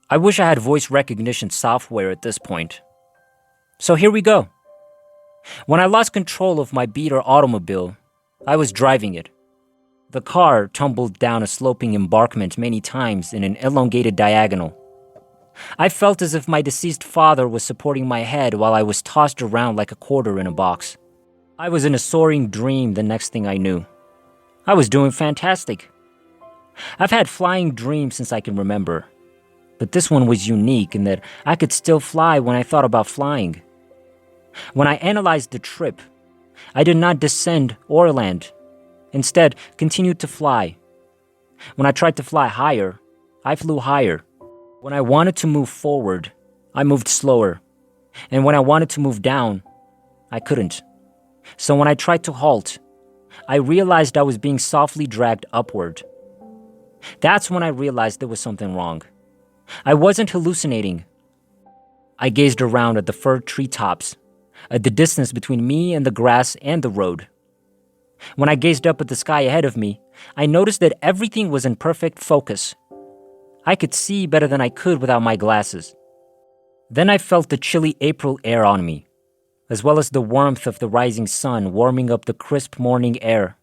I wish I had voice recognition software at this point. So here we go. When I lost control of my beater automobile, I was driving it. The car tumbled down a sloping embankment many times in an elongated diagonal. I felt as if my deceased father was supporting my head while I was tossed around like a quarter in a box. I was in a soaring dream the next thing I knew. I was doing fantastic. I've had flying dreams since I can remember, but this one was unique in that I could still fly when I thought about flying. When I analyzed the trip, I did not descend or land. Instead, continued to fly. When I tried to fly higher, I flew higher. When I wanted to move forward, I moved slower. And when I wanted to move down, I couldn't. So when I tried to halt, I realized I was being softly dragged upward. That's when I realized there was something wrong. I wasn't hallucinating. I gazed around at the fir treetops, at the distance between me and the grass and the road. When I gazed up at the sky ahead of me, I noticed that everything was in perfect focus. I could see better than I could without my glasses. Then I felt the chilly April air on me, as well as the warmth of the rising sun warming up the crisp morning air.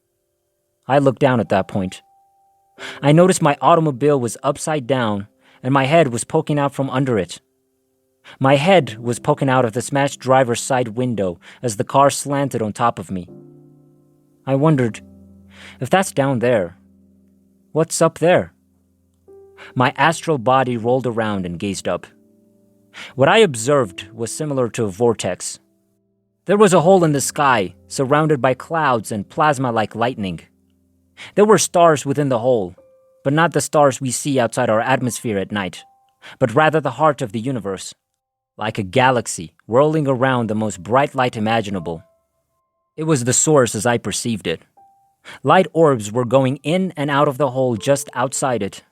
I looked down at that point. I noticed my automobile was upside down and my head was poking out from under it. My head was poking out of the smashed driver's side window as the car slanted on top of me. I wondered, if that's down there, what's up there? My astral body rolled around and gazed up. What I observed was similar to a vortex. There was a hole in the sky, surrounded by clouds and plasma like lightning. There were stars within the hole, but not the stars we see outside our atmosphere at night, but rather the heart of the universe, like a galaxy whirling around the most bright light imaginable. It was the source as I perceived it. Light orbs were going in and out of the hole just outside it.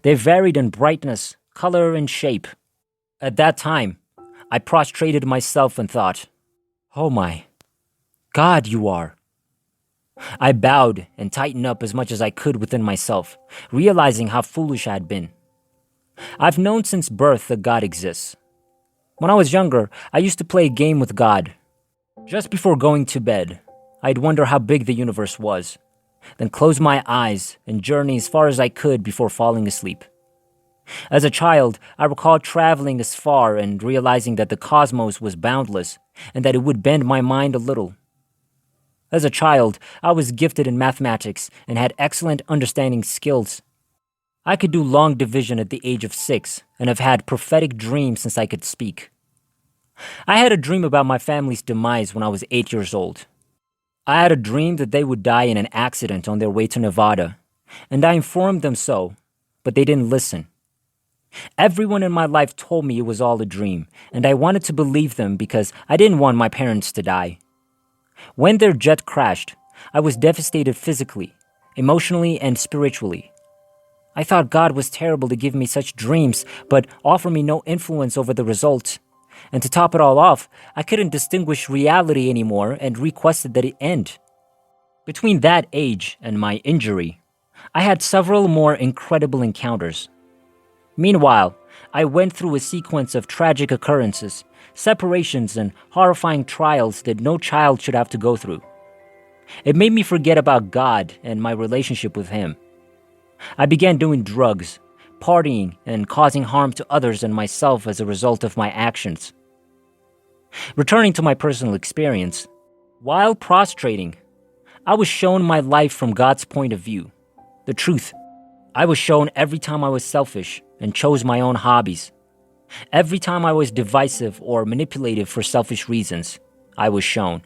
They varied in brightness, color, and shape. At that time, I prostrated myself and thought, "Oh my, God, you are." I bowed and tightened up as much as I could within myself, realizing how foolish I had been. I've known since birth that God exists. When I was younger, I used to play a game with God. Just before going to bed, I'd wonder how big the universe was, then close my eyes and journey as far as I could before falling asleep. As a child, I recall traveling as far and realizing that the cosmos was boundless and that it would bend my mind a little. As a child, I was gifted in mathematics and had excellent understanding skills. I could do long division at the age of 6 and have had prophetic dreams since I could speak. I had a dream about my family's demise when I was 8 years old. I had a dream that they would die in an accident on their way to Nevada, and I informed them so, but they didn't listen. Everyone in my life told me it was all a dream, and I wanted to believe them because I didn't want my parents to die. When their jet crashed, I was devastated physically, emotionally, and spiritually. I thought God was terrible to give me such dreams, but offer me no influence over the results. And to top it all off, I couldn't distinguish reality anymore and requested that it end. Between that age and my injury, I had several more incredible encounters. Meanwhile, I went through a sequence of tragic occurrences, separations, and horrifying trials that no child should have to go through. It made me forget about God and my relationship with Him. I began doing drugs, partying, and causing harm to others and myself as a result of my actions. Returning to my personal experience, while prostrating, I was shown my life from God's point of view, the truth. I was shown every time I was selfish and chose my own hobbies. Every time I was divisive or manipulative for selfish reasons, I was shown.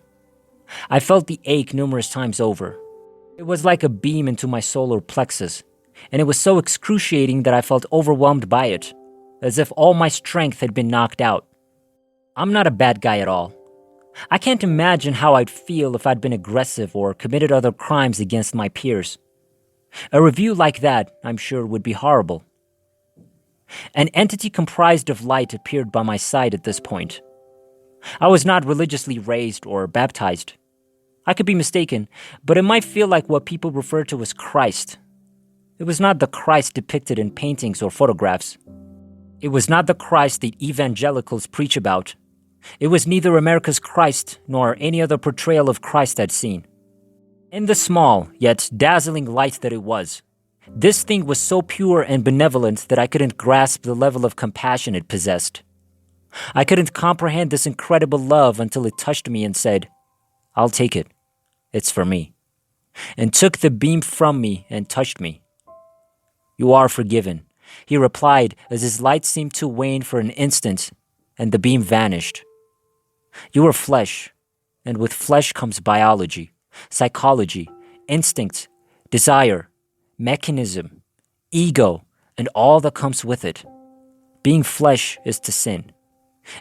I felt the ache numerous times over. It was like a beam into my solar plexus, and it was so excruciating that I felt overwhelmed by it, as if all my strength had been knocked out. I'm not a bad guy at all. I can't imagine how I'd feel if I'd been aggressive or committed other crimes against my peers. A review like that, I'm sure, would be horrible. An entity comprised of light appeared by my side at this point. I was not religiously raised or baptized. I could be mistaken, but it might feel like what people refer to as Christ. It was not the Christ depicted in paintings or photographs. It was not the Christ the evangelicals preach about. It was neither America's Christ nor any other portrayal of Christ I'd seen. In the small, yet dazzling light that it was, this thing was so pure and benevolent that I couldn't grasp the level of compassion it possessed. I couldn't comprehend this incredible love until it touched me and said, "I'll take it. It's for me," and took the beam from me and touched me. "You are forgiven," he replied as his light seemed to wane for an instant and the beam vanished. "You are flesh, and with flesh comes biology, psychology, instinct, desire, mechanism, ego, and all that comes with it. Being flesh is to sin.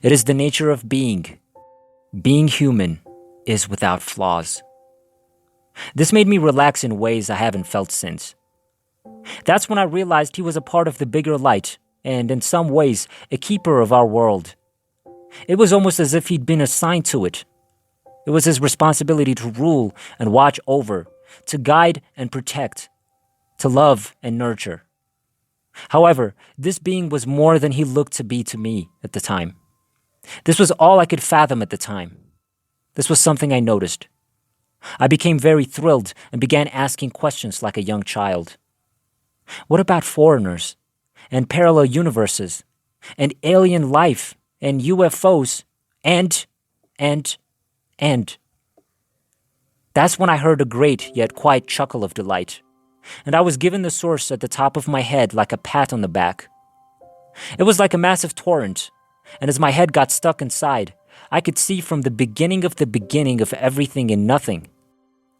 It is the nature of being. Being human is without flaws." This made me relax in ways I haven't felt since. That's when I realized he was a part of the bigger light, and in some ways, a keeper of our world. It was almost as if he'd been assigned to it. It was his responsibility to rule and watch over, to guide and protect, to love and nurture. However, this being was more than he looked to be to me at the time. This was all I could fathom at the time. This was something I noticed. I became very thrilled and began asking questions like a young child. What about foreigners, and parallel universes, and alien life, and UFOs, and... That's when I heard a great yet quiet chuckle of delight, and I was given the source at the top of my head like a pat on the back. It was like a massive torrent, and as my head got stuck inside, I could see from the beginning of everything and nothing.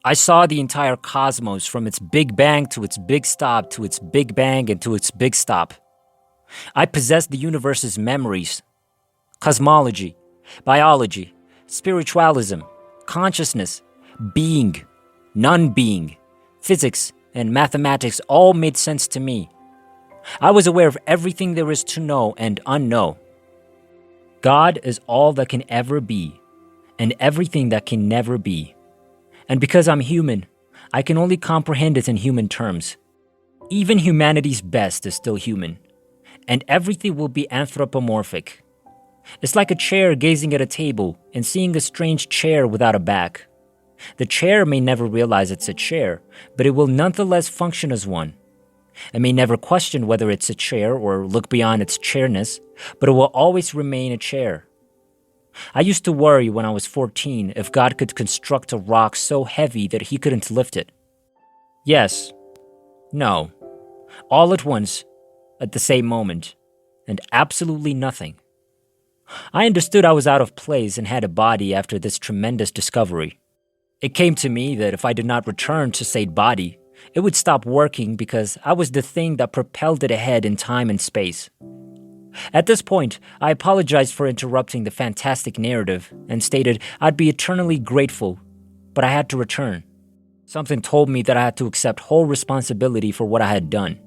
I saw the entire cosmos from its big bang to its big stop to its big bang and to its big stop. I possessed the universe's memories, cosmology, biology, spiritualism, consciousness, being, non-being, physics, and mathematics all made sense to me. I was aware of everything there is to know and unknow. God is all that can ever be, and everything that can never be. And because I'm human, I can only comprehend it in human terms. Even humanity's best is still human, and everything will be anthropomorphic. It's like a chair gazing at a table and seeing a strange chair without a back. The chair may never realize it's a chair, but it will nonetheless function as one. It may never question whether it's a chair or look beyond its chairness, but it will always remain a chair. I used to worry when I was 14 if God could construct a rock so heavy that he couldn't lift it. Yes. No. All at once, at the same moment, and absolutely nothing. I understood I was out of place and had a body after this tremendous discovery. It came to me that if I did not return to said body, it would stop working because I was the thing that propelled it ahead in time and space. At this point, I apologized for interrupting the fantastic narrative and stated I'd be eternally grateful, but I had to return. Something told me that I had to accept whole responsibility for what I had done.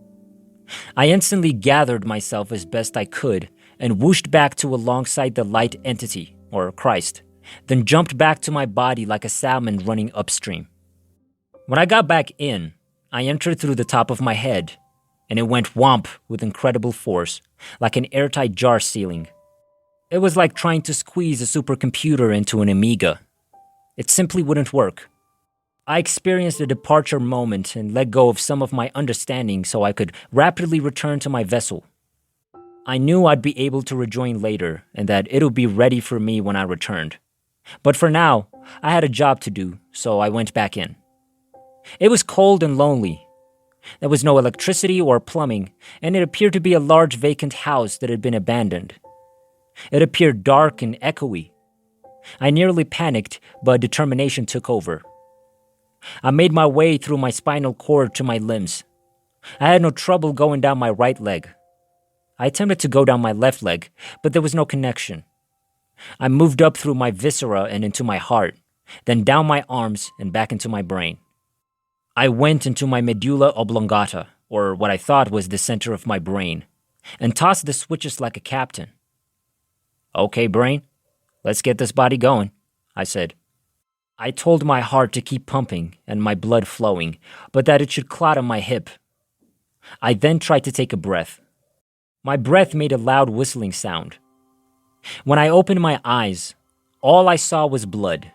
I instantly gathered myself as best I could and whooshed back to alongside the light entity, or Christ, then jumped back to my body like a salmon running upstream. When I got back in, I entered through the top of my head, and it went whomp with incredible force, like an airtight jar sealing. It was like trying to squeeze a supercomputer into an Amiga. It simply wouldn't work. I experienced a departure moment and let go of some of my understanding so I could rapidly return to my vessel. I knew I'd be able to rejoin later and that it would be ready for me when I returned. But for now, I had a job to do, so I went back in. It was cold and lonely. There was no electricity or plumbing, and it appeared to be a large vacant house that had been abandoned. It appeared dark and echoey. I nearly panicked, but determination took over. I made my way through my spinal cord to my limbs. I had no trouble going down my right leg. I attempted to go down my left leg, but there was no connection. I moved up through my viscera and into my heart, then down my arms and back into my brain. I went into my medulla oblongata, or what I thought was the center of my brain, and tossed the switches like a captain. "Okay, brain, let's get this body going," I said. I told my heart to keep pumping and my blood flowing, but that it should clot on my hip. I then tried to take a breath. My breath made a loud whistling sound. When I opened my eyes, all I saw was blood.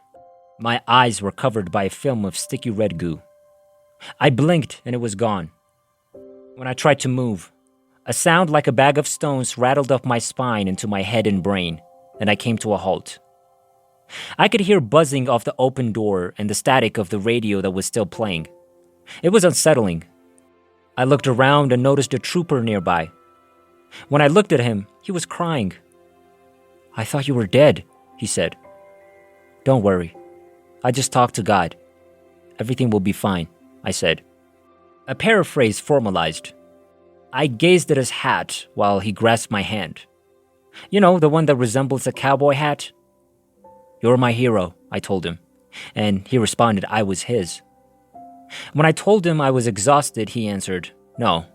My eyes were covered by a film of sticky red goo. I blinked and it was gone. When I tried to move, a sound like a bag of stones rattled up my spine into my head and brain, and I came to a halt. I could hear buzzing off the open door and the static of the radio that was still playing. It was unsettling. I looked around and noticed a trooper nearby. When I looked at him, he was crying. "I thought you were dead," he said. "Don't worry. I just talked to God. Everything will be fine," I said. A paraphrase formalized. I gazed at his hat while he grasped my hand. You know, the one that resembles a cowboy hat? "You're my hero," I told him, and he responded I was his. When I told him I was exhausted, he answered, "No,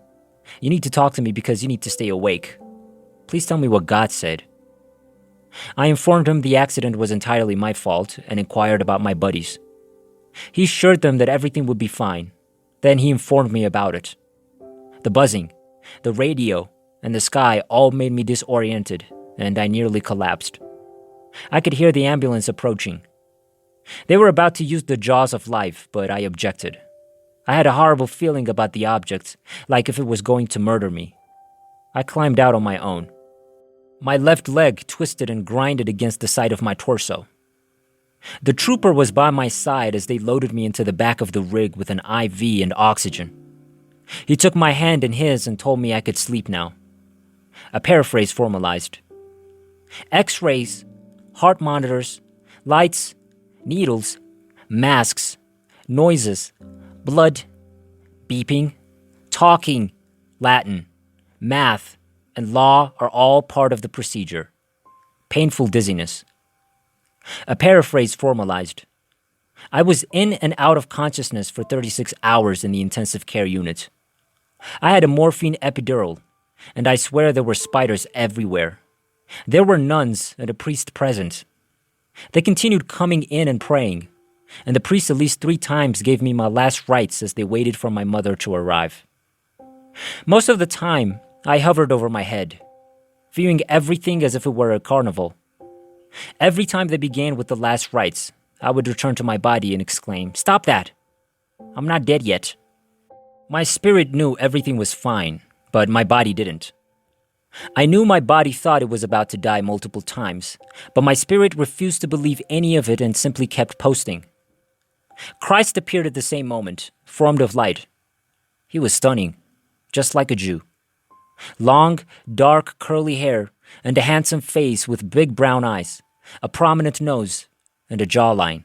you need to talk to me because you need to stay awake. Please tell me what God said." I informed him the accident was entirely my fault and inquired about my buddies. He assured them that everything would be fine. Then he informed me about it. The buzzing, the radio, and the sky all made me disoriented, and I nearly collapsed. I could hear the ambulance approaching. They were about to use the jaws of life, but I objected. I had a horrible feeling about the object, like if it was going to murder me. I climbed out on my own. My left leg twisted and grinded against the side of my torso. The trooper was by my side as they loaded me into the back of the rig with an IV and oxygen. He took my hand in his and told me I could sleep now. A paraphrase formalized. X-rays, heart monitors, lights, needles, masks, noises, blood, beeping, talking, Latin, math, and law are all part of the procedure. Painful dizziness. A paraphrase formalized. I was in and out of consciousness for 36 hours in the intensive care unit. I had a morphine epidural, and I swear there were spiders everywhere. There were nuns and a priest present. They continued coming in and praying, and the priest at least 3 times gave me my last rites as they waited for my mother to arrive. Most of the time, I hovered over my head, viewing everything as if it were a carnival. Every time they began with the last rites, I would return to my body and exclaim, "Stop that! I'm not dead yet." My spirit knew everything was fine, but my body didn't. I knew my body thought it was about to die multiple times, but my spirit refused to believe any of it and simply kept posting. Christ appeared at the same moment, formed of light. He was stunning, just like a Jew. Long, dark, curly hair, and a handsome face with big brown eyes, a prominent nose, and a jawline.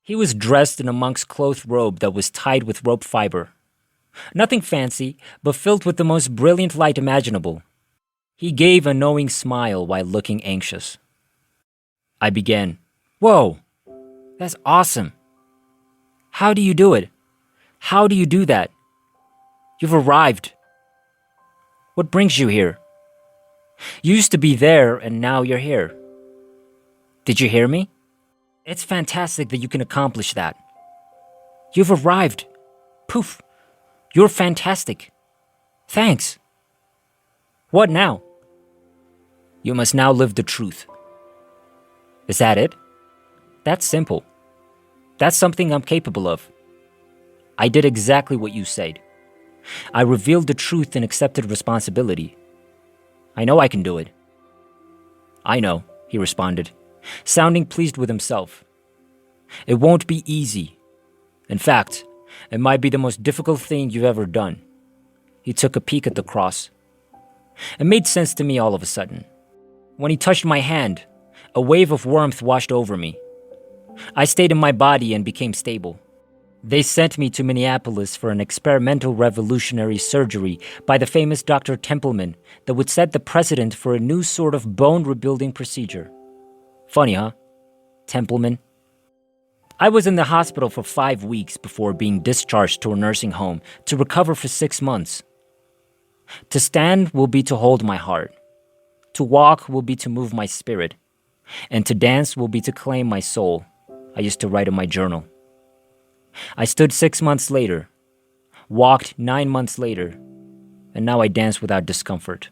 He was dressed in a monk's cloth robe that was tied with rope fiber. Nothing fancy, but filled with the most brilliant light imaginable. He gave a knowing smile while looking anxious. I began, "Whoa, that's awesome. How do you do it? How do you do that? You've arrived. What brings you here? You used to be there and now you're here. Did you hear me? It's fantastic that you can accomplish that. You've arrived. Poof. You're fantastic. Thanks. What now? You must now live the truth." Is that it? That's simple. That's something I'm capable of. I did exactly what you said. I revealed the truth and accepted responsibility. I know I can do it. I know, he responded, sounding pleased with himself. It won't be easy. In fact, it might be the most difficult thing you've ever done. He took a peek at the cross. It made sense to me all of a sudden. When he touched my hand, a wave of warmth washed over me. I stayed in my body and became stable. They sent me to Minneapolis for an experimental revolutionary surgery by the famous Dr. Templeman that would set the precedent for a new sort of bone rebuilding procedure. Funny, huh? Templeman. I was in the hospital for 5 weeks before being discharged to a nursing home to recover for 6 months. To stand will be to hold my heart. To walk will be to move my spirit. And to dance will be to claim my soul, I used to write in my journal. I stood 6 months later, walked 9 months later, and now I dance without discomfort.